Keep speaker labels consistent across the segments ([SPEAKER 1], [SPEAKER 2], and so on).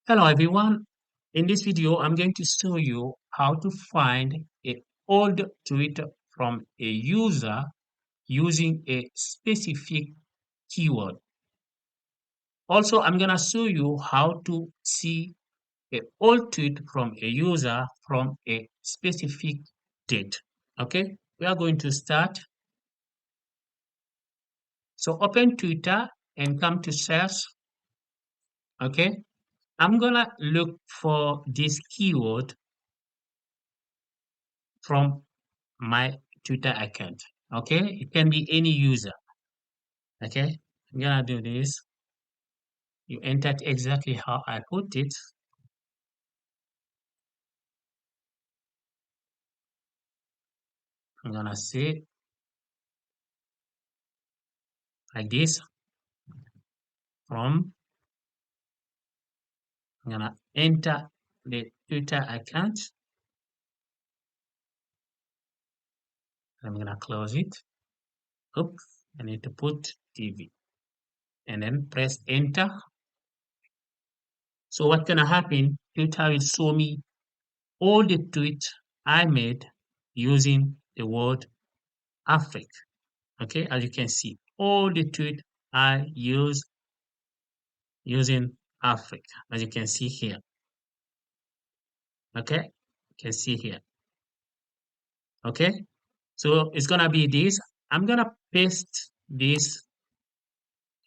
[SPEAKER 1] Hello everyone. In this video, I'm going to show you how to find an old tweet from a user using a specific keyword. Also, I'm going to show you how to see an old tweet from a user from a specific date. Okay, we are going to start. So open Twitter and come to search. Okay, I'm going to look for this keyword from my Twitter account. Okay, it can be any user. Okay, I'm gonna do this. You entered exactly how I put it. I'm gonna say like this from. I'm gonna enter the Twitter account. I'm gonna close it. Oops, I need to put TV and then press enter. So what's gonna happen? Twitter will show me all the tweets I made using the word Afrique. Okay, as you can see, all the tweets I use using afrique, as you can see here. Okay, you can see here. Okay, so it's gonna be this. I'm gonna paste this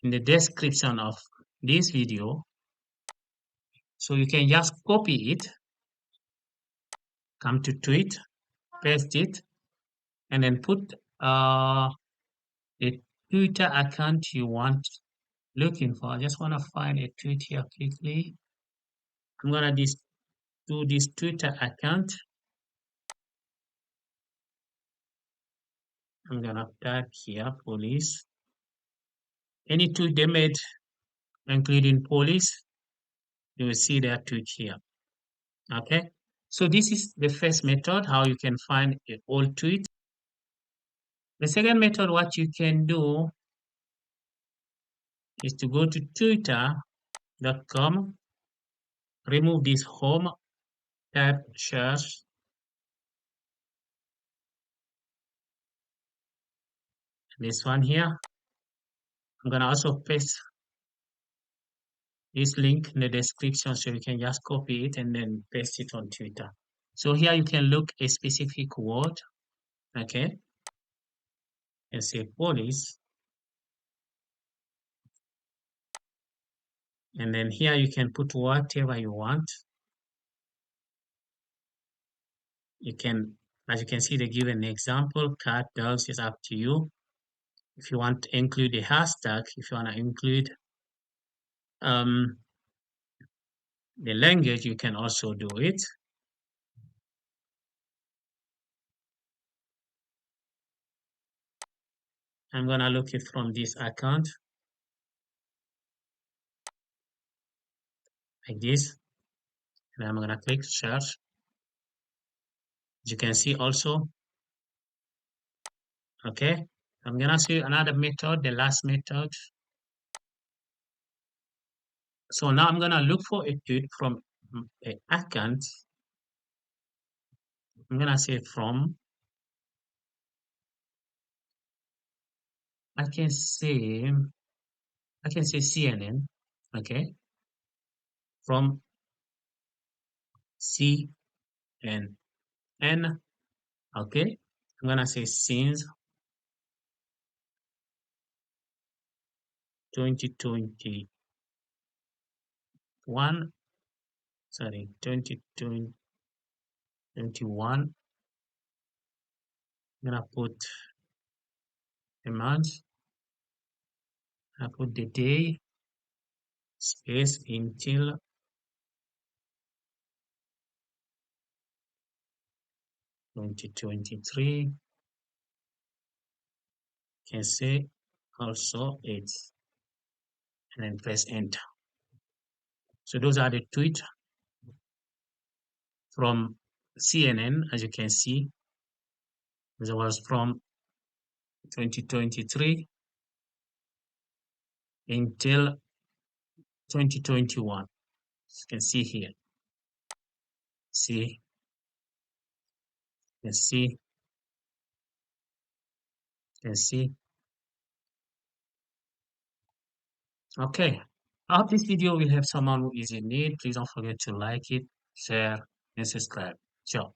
[SPEAKER 1] in the description of this video, so you can just copy it, come to tweet, paste it, and then put the Twitter account you want looking for. I just want to find a tweet here quickly. I'm gonna do this Twitter account. I'm gonna type here police. Any tweet they made, including police, you will see their tweet here. Okay. So this is the first method, how you can find an old tweet. The second method, what you can do is to go to twitter.com, remove this home, type search, this one here. I'm gonna also paste this link in the description so you can just copy it and then paste it on Twitter. So here you can look a specific word, okay, and say police. And then here you can put whatever you want. You can, as you can see, they give an example, cat, dogs, is up to you. If you want to include a hashtag, if you want to include um, the language, you can also do it. I'm gonna look it from this account, like this, and I'm gonna click search. As you can see also, okay, I'm gonna see another method, the last method. So now I'm gonna look for a tweet from an account. I'm gonna say from, I can say, I can say CNN, okay, from CNN, okay. I'm gonna say since 2021, sorry, 2021. I'm gonna put the month, I put the day, space until 2023. Can say also it, and then press enter. So those are the tweets from CNN, as you can see. This was from 2023 until 2021. You can see here. See, you can see, you can see. Okay. I hope this video will help someone who is in need. Please don't forget to like it, share, and subscribe. Ciao.